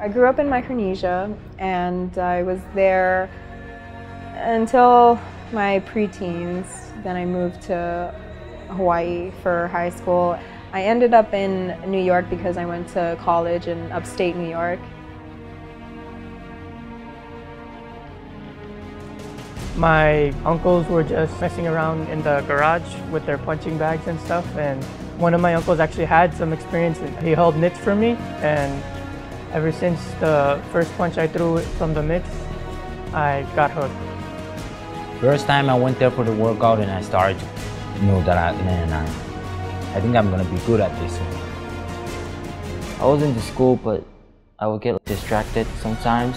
I grew up in Micronesia, and I was there until my preteens. Then I moved to Hawaii for high school. I ended up in New York because I went to college in upstate New York. My uncles were just messing around in the garage with their punching bags and stuff, and one of my uncles actually had some experience. He held mitts for me, and ever since the first punch I threw from the mitts, I got hooked. First time I went there for the workout and I started to know that I think I'm gonna be good at this one. I was into school, but I would get distracted sometimes.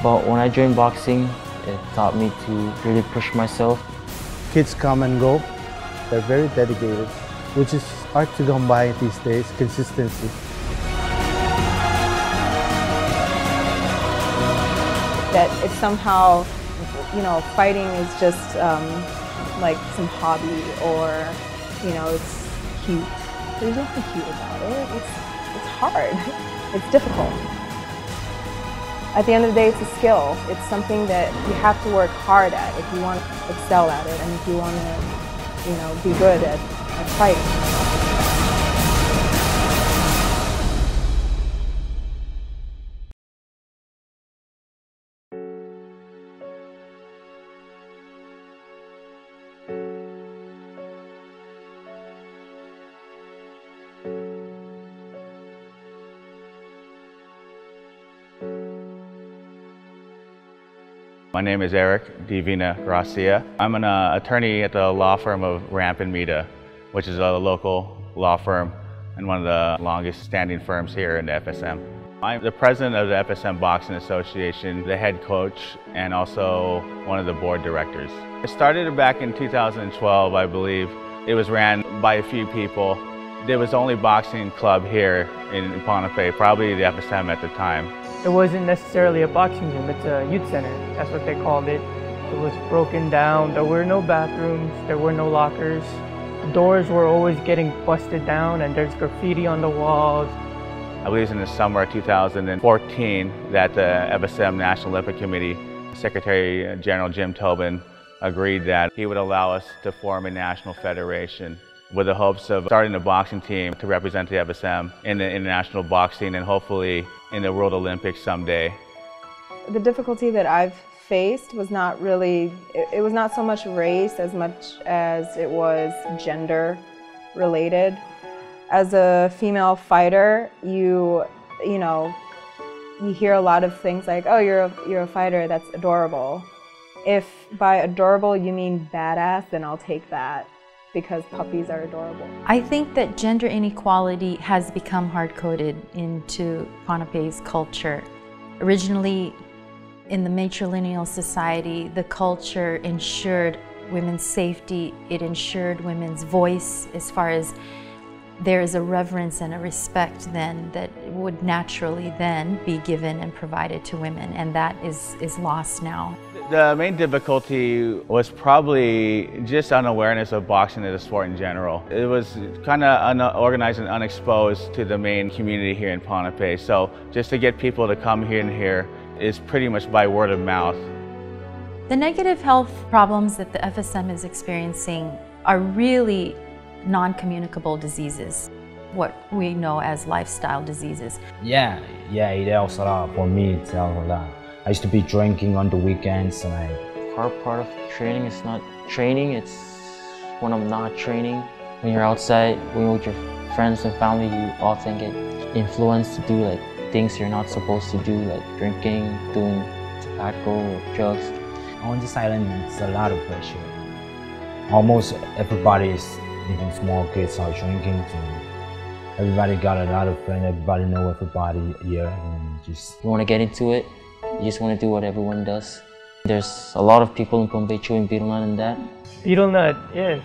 But when I joined boxing, it taught me to really push myself. Kids come and go. They're very dedicated, which is hard to come by these days, consistency. That if somehow, fighting is just like some hobby, or, it's cute. There's nothing cute about it. It's hard. It's difficult. At the end of the day, it's a skill. It's something that you have to work hard at if you want to excel at it, and if you want to, be good at fighting. My name is Eric Divina Gracia. I'm an attorney at the law firm of Ramp and Mita, which is a local law firm and one of the longest standing firms here in the FSM. I'm the president of the FSM Boxing Association, the head coach, and also one of the board directors. It started back in 2012, I believe. It was ran by a few people. There was only boxing club here in Ponape, probably the FSM at the time. It wasn't necessarily a boxing gym, it's a youth center. That's what they called it. It was broken down. There were no bathrooms, there were no lockers. Doors were always getting busted down, and there's graffiti on the walls. I believe it was in the summer of 2014 that the FSM National Olympic Committee Secretary General Jim Tobin agreed that he would allow us to form a national federation with the hopes of starting a boxing team to represent the FSM in the international boxing and hopefully in the World Olympics someday. The difficulty that I've faced was not really, it was not so much race as much as it was gender related. As a female fighter, you hear a lot of things like, oh, you're a fighter, that's adorable. If by adorable you mean badass, then I'll take that, because puppies are adorable. I think that gender inequality has become hard-coded into Ponape's culture. Originally, in the matrilineal society, the culture ensured women's safety, it ensured women's voice, as far as there is a reverence and a respect then that would naturally then be given and provided to women, and that is lost now. The main difficulty was probably just unawareness of boxing as a sport in general. It was kind of unorganized and unexposed to the main community here in Ponape. So just to get people to come here and here is pretty much by word of mouth. The negative health problems that the FSM is experiencing are really non-communicable diseases, what we know as lifestyle diseases. Yeah, it helps a lot. For me, it helps a lot. I used to be drinking on the weekends, and Hard part of training is not training, it's when I'm not training. When you're outside, when you're with your friends and family, you often get influenced to do like things you're not supposed to do, like drinking, doing tobacco or drugs. on this island it's a lot of pressure. Almost everybody is, even small kids are drinking. So everybody got a lot of friends, everybody know everybody here, and just... You want to get into it, you just want to do what everyone does. There's a lot of people in Pohnpei chewing betel nut and that. Betel nut, yes.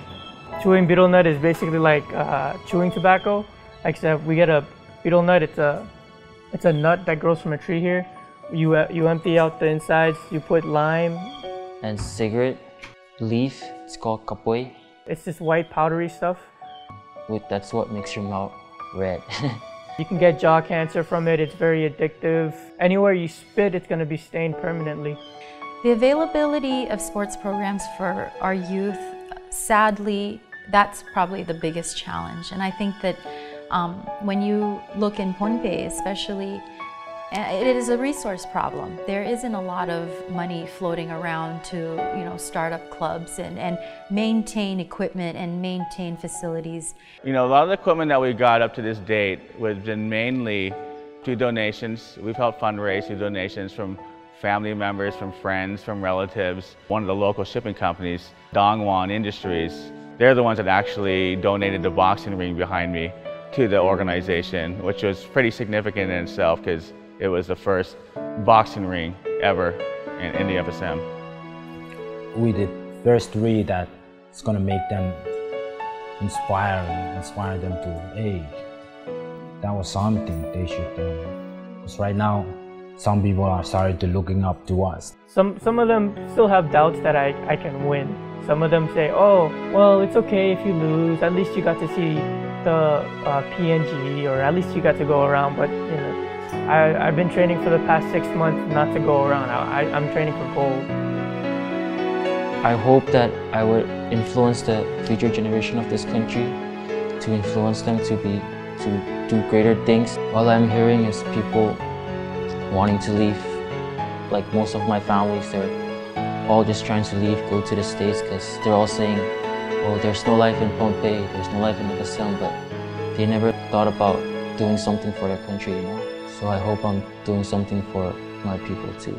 Chewing betel nut is basically like chewing tobacco, except we get a betel nut. It's a nut that grows from a tree here. You empty out the insides, you put lime. And cigarette leaf, it's called kapoy. It's this white powdery stuff. That's what makes your mouth red. You can get jaw cancer from it. It's very addictive. Anywhere you spit, it's going to be stained permanently. The availability of sports programs for our youth, sadly, that's probably the biggest challenge. And I think that when you look in Pohnpei especially, it is a resource problem. There isn't a lot of money floating around to, start up clubs and maintain equipment and maintain facilities. A lot of the equipment that we got up to this date has been mainly through donations. We've helped fundraise through donations from family members, from friends, from relatives. One of the local shipping companies, Dongwon Industries, they're the ones that actually donated the boxing ring behind me to the organization, which was pretty significant in itself because it was the first boxing ring ever in the FSM. We the first three that's gonna make them inspire them to, hey, that was something they should do. Because right now, some people are starting to looking up to us. Some of them still have doubts that I can win. Some of them say, oh, well, it's okay if you lose. At least you got to see the PNG, or at least you got to go around. But I've been training for the past 6 months not to go around. I'm training for gold. I hope that I would influence the future generation of this country, to influence them to do greater things. All I'm hearing is people wanting to leave. Like most of my families, they're all just trying to leave, go to the States, because they're all saying, oh, there's no life in Pohnpei, there's no life in FSM, but they never thought about doing something for their country, So I hope I'm doing something for my people too.